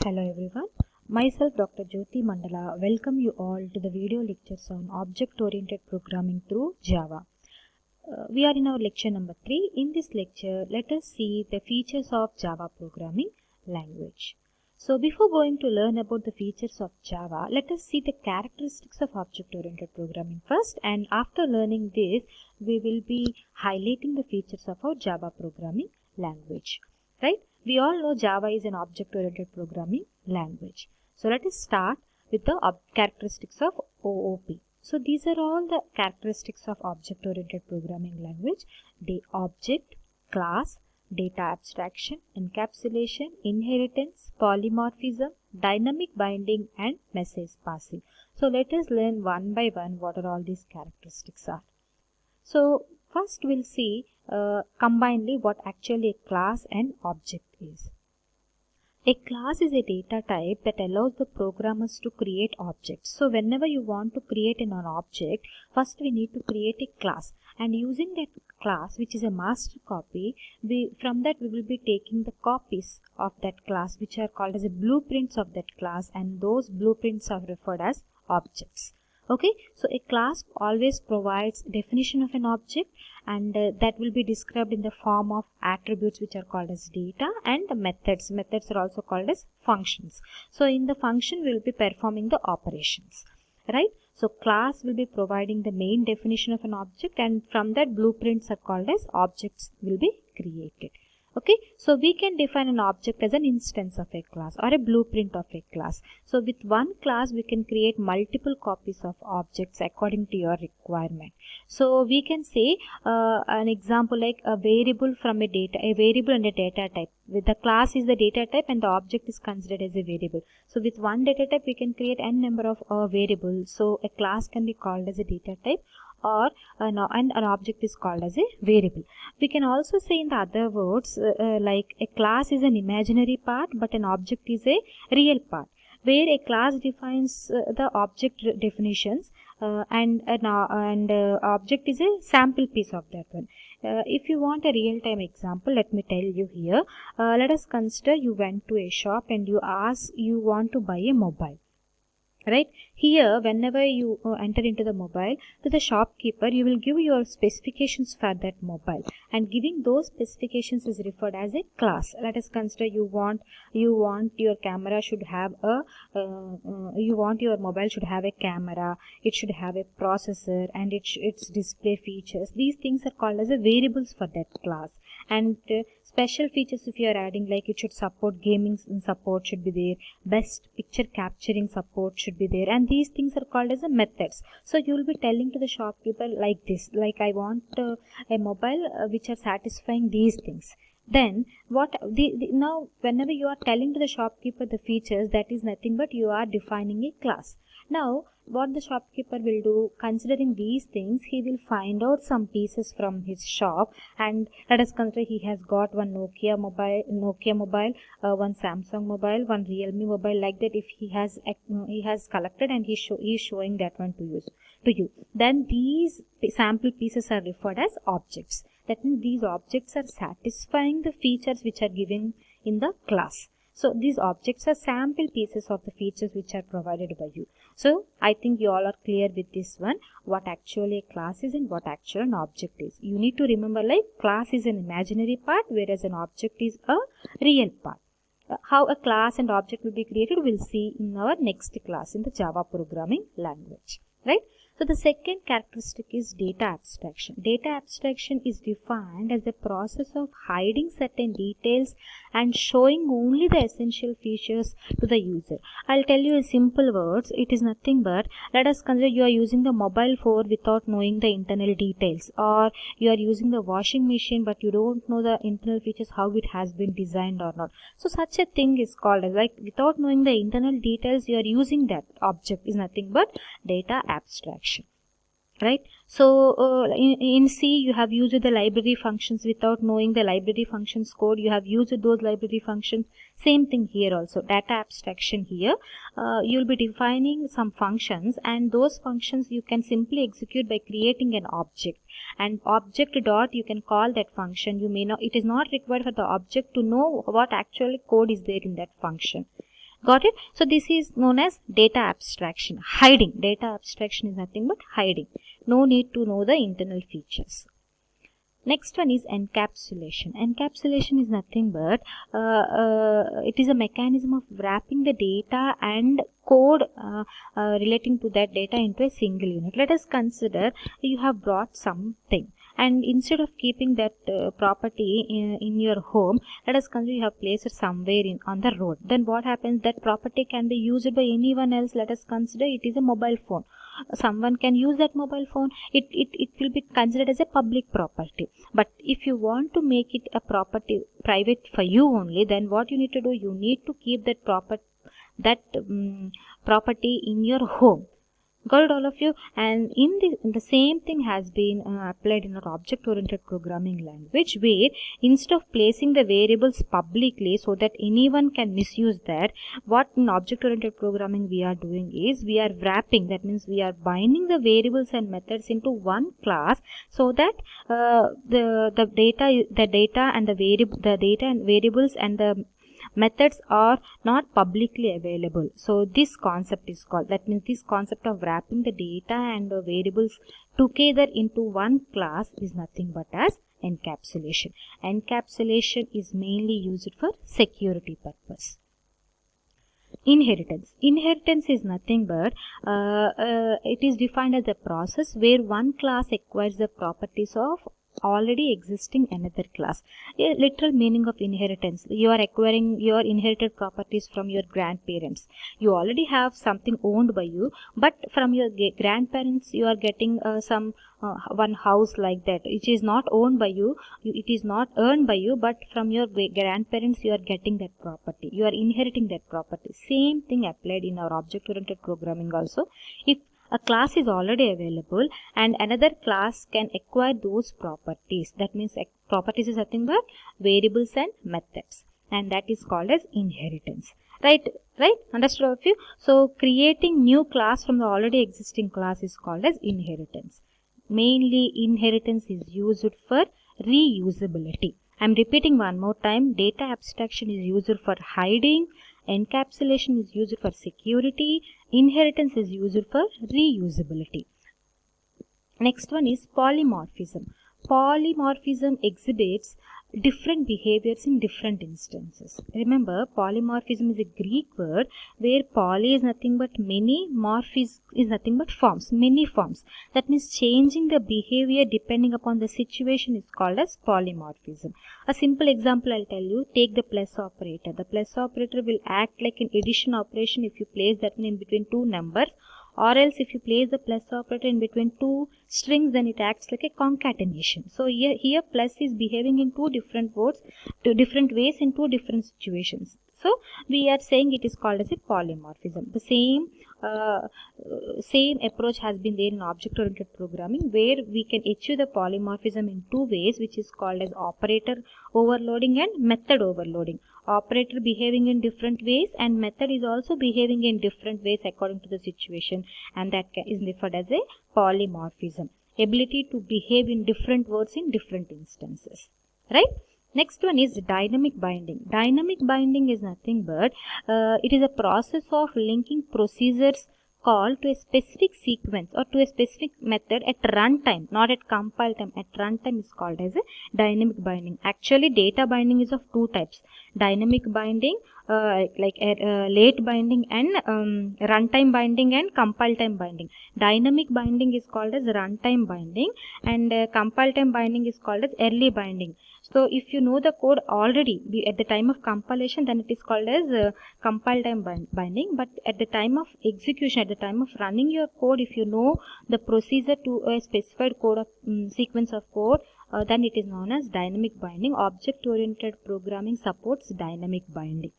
Hello everyone, myself Dr. Jyoti Mandala welcome you all to the video lectures on object-oriented programming through Java. We are in our lecture number 3. In this lecture, let us see the features of Java programming language. So before going to learn about the features of Java, let us see the characteristics of object-oriented programming first, and after learning this, we will be highlighting the features of our Java programming language. Right? We all know Java is an object-oriented programming language. So let us start with the characteristics of OOP. So these are all the characteristics of object-oriented programming language. The object, class, data abstraction, encapsulation, inheritance, polymorphism, dynamic binding and message passing. So let us learn one by one what are all these characteristics are. So first we'll see combinedly what actually a class and object is. A class is a data type that allows the programmers to create objects. So whenever you want to create an object, first we need to create a class, and using that class, which is a master copy, from that we will be taking the copies of that class, which are called as a blueprints of that class, and those blueprints are referred as objects. Okay, so a class always provides definition of an object, and that will be described in the form of attributes, which are called as data, and methods. Methods are also called as functions. So in the function we will be performing the operations, right? So class will be providing the main definition of an object, and from that blueprints are called as objects will be created. Okay, so we can define an object as an instance of a class or a blueprint of a class. So with one class we can create multiple copies of objects according to your requirement. So we can say an example like a variable from a variable and a data type. With the class is the data type and the object is considered as a variable. So with one data type we can create n number of variables. So a class can be called as a data type, or and an object is called as a variable. We can also say in the other words like a class is an imaginary part but an object is a real part, where a class defines the object definitions and object is a sample piece of that one. If you want a real-time example, let me tell you here. Let us consider you went to a shop and you want to buy a mobile. Right, here whenever you enter into the mobile, to the shopkeeper you will give your specifications for that mobile, and giving those specifications is referred as a class. Let us consider you want your camera should have a you want your mobile should have a camera, it should have a processor, and its display features. These things are called as a variables for that class, and special features if you are adding, like it should support gaming support should be there, best picture capturing support should be there, and these things are called as a methods. So you will be telling to the shopkeeper like this, like I want a mobile which are satisfying these things. Then what now whenever you are telling to the shopkeeper the features, that is nothing but you are defining a class. Now what the shopkeeper will do, considering these things, he will find out some pieces from his shop, and let us consider he has got one Nokia mobile, one Samsung mobile, one Realme mobile, like that. If he has collected and he is showing that one to you, then these sample pieces are referred as objects. That means these objects are satisfying the features which are given in the class. So these objects are sample pieces of the features which are provided by you. So I think you all are clear with this one, what actually a class is and what actually an object is. You need to remember, like class is an imaginary part, whereas an object is a real part. How a class and object will be created, we'll see in our next class in the Java programming language, right? So the second characteristic is data abstraction. Data abstraction is defined as the process of hiding certain details and showing only the essential features to the user. I'll tell you in simple words, it is nothing but, let us consider you are using the mobile phone without knowing the internal details, or you are using the washing machine but you don't know the internal features, how it has been designed or not. So such a thing is called as, like without knowing the internal details you are using that object, is nothing but data abstraction. Right, so in C you have used the library functions without knowing the library functions code. You have used those library functions. Same thing here also, data abstraction. Here you will be defining some functions, and those functions you can simply execute by creating an object, and object dot you can call that function. You may not, it is not required for the object to know what actually code is there in that function. Got it? So this is known as data abstraction, hiding. Data abstraction is nothing but hiding. No need to know the internal features. Next one is encapsulation. Encapsulation is nothing but it is a mechanism of wrapping the data and code relating to that data into a single unit. Let us consider you have brought something, and instead of keeping that property in your home, let us consider you have placed it somewhere on the road. Then what happens? That property can be used by anyone else. Let us consider it is a mobile phone. Someone can use that mobile phone. It will be considered as a public property. But if you want to make it a property private for you only, then what you need to do, you need to keep that property in your home. Got it, all of you? And in the same thing has been applied in our object-oriented programming language, where instead of placing the variables publicly so that anyone can misuse that, what in object-oriented programming we are doing is we are wrapping. That means we are binding the variables and methods into one class so that the data and variables and the methods are not publicly available. So this concept is called, that means this concept of wrapping the data and the variables together into one class is nothing but as encapsulation. Encapsulation is mainly used for security purpose. Inheritance. Inheritance is nothing but it is defined as a process where one class acquires the properties of already existing another class. A literal meaning of inheritance: you are acquiring your inherited properties from your grandparents. You already have something owned by you, but from your grandparents you are getting some one house like that, which is not owned by you, it is not earned by you, but from your grandparents you are getting that property, you are inheriting that property. Same thing applied in our object oriented programming also. If a class is already available and another class can acquire those properties, that means properties is nothing but variables and methods, and that is called as inheritance. Right? Understood, all of you? So creating new class from the already existing class is called as inheritance. Mainly inheritance is used for reusability. I am repeating one more time. Data abstraction is used for hiding, encapsulation is used for security, inheritance is used for reusability. Next one is polymorphism. Polymorphism exhibits different behaviors in different instances. Remember, polymorphism is a Greek word where poly is nothing but many, morph is nothing but forms, many forms. That means changing the behavior depending upon the situation is called as polymorphism. A simple example I'll tell you. Take the plus operator. The plus operator will act like an addition operation if you place that one in between two numbers, or else if you place the plus operator in between two strings, then it acts like a concatenation. So here plus is behaving in two different words, two different ways in two different situations. So we are saying it is called as a polymorphism. The same approach has been there in object oriented programming, where we can achieve the polymorphism in two ways, which is called as operator overloading and method overloading. Operator behaving in different ways and method is also behaving in different ways according to the situation, and that is referred as a polymorphism. Ability to behave in different words in different instances. Right? Next one is dynamic binding. Dynamic binding is nothing but it is a process of linking procedures called to a specific sequence or to a specific method at runtime, not at compile time. At runtime is called as a dynamic binding. Actually, data binding is of two types: dynamic binding, late binding, and runtime binding and compile time binding. Dynamic binding is called as runtime binding, and compile time binding is called as early binding. So if you know the code already at the time of compilation, then it is called as compile time binding. But at the time of execution, at the time of running your code, if you know the procedure to a specified code of sequence of code, then it is known as dynamic binding. Object oriented programming supports dynamic binding.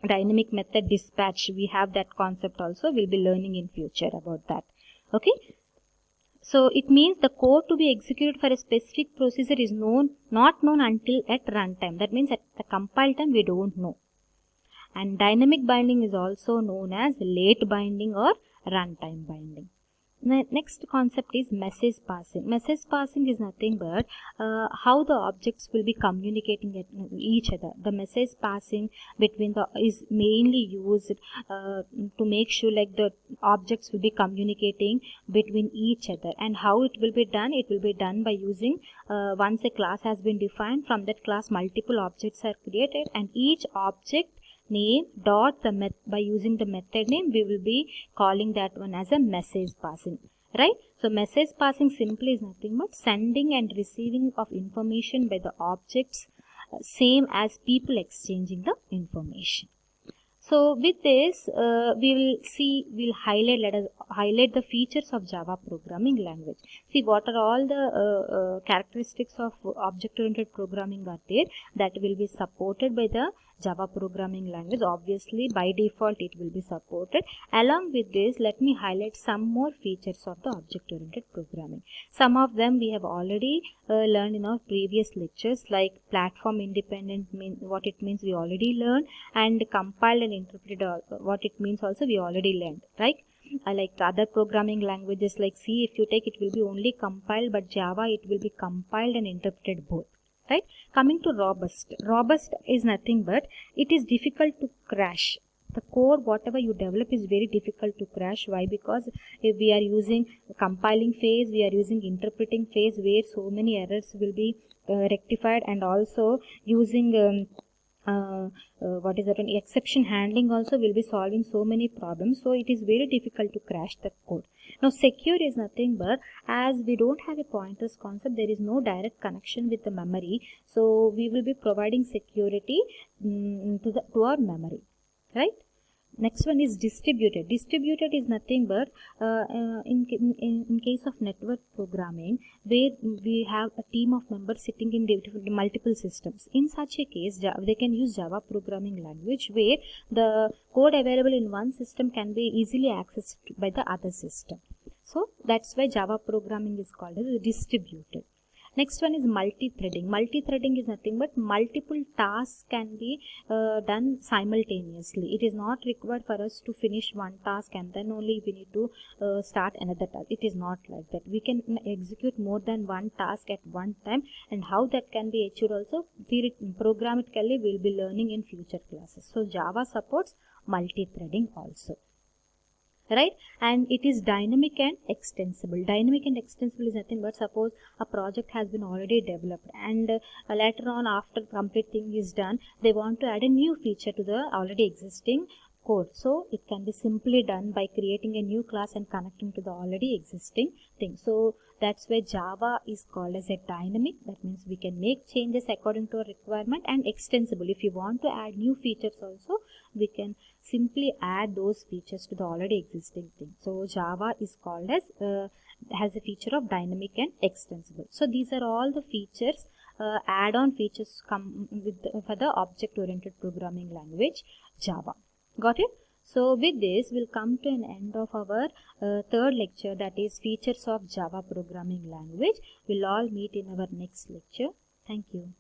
Dynamic method dispatch, we have that concept also. We'll be learning in future about that. Okay. So it means the code to be executed for a specific procedure is not known until at runtime. That means at the compile time we don't know. And dynamic binding is also known as late binding or runtime binding. Next concept is message passing. Message passing is nothing but how the objects will be communicating at each other. The message passing between the is mainly used to make sure like the objects will be communicating between each other. And how it will be done? It will be done by using once a class has been defined, from that class multiple objects are created, and each object name dot the by using the method name we will be calling that one as a message passing, right? So message passing simply is nothing but sending and receiving of information by the objects, same as people exchanging the information. So with this we'll highlight, let us highlight the features of Java programming language. See what are all the characteristics of object oriented programming are there that will be supported by the Java programming language. Obviously by default it will be supported. Along with this, let me highlight some more features of the object oriented programming. Some of them we have already learned in our previous lectures, like platform independent, what it means we already learned, and compiled and interpreted what it means also we already learned, right? Like other programming languages like C, if you take, it will be only compiled, but Java it will be compiled and interpreted both, right? Coming to robust. Robust is nothing but it is difficult to crash. The code whatever you develop is very difficult to crash. Why? Because if we are using compiling phase, we are using interpreting phase where so many errors will be rectified, and also using what is that, an exception handling also will be solving so many problems. So it is very difficult to crash the code. Now secure is nothing but, as we don't have a pointers concept, there is no direct connection with the memory, so we will be providing security to our memory, right? Next one is distributed. Distributed is nothing but in case of network programming, where we have a team of members sitting in multiple systems. In such a case, they can use Java programming language, where the code available in one system can be easily accessed by the other system. So that's why Java programming is called as distributed. Next one is multi-threading. Multi-threading is nothing but multiple tasks can be done simultaneously. It is not required for us to finish one task and then only we need to start another task. It is not like that. We can execute more than one task at one time, and how that can be achieved also programmatically we will be learning in future classes. So Java supports multi-threading also, right? And it is dynamic and extensible. Dynamic and extensible is nothing but, suppose a project has been already developed, and later on after complete thing is done, they want to add a new feature to the already existing code. So it can be simply done by creating a new class and connecting to the already existing thing. So that's why Java is called as a dynamic. That means we can make changes according to a requirement, and extensible. If you want to add new features also, we can simply add those features to the already existing thing. So Java is called as has a feature of dynamic and extensible. So these are all the features, add-on features come with for the object-oriented programming language Java. Got it? So with this, we'll come to an end of our third lecture, that is features of Java programming language. We'll all meet in our next lecture. Thank you.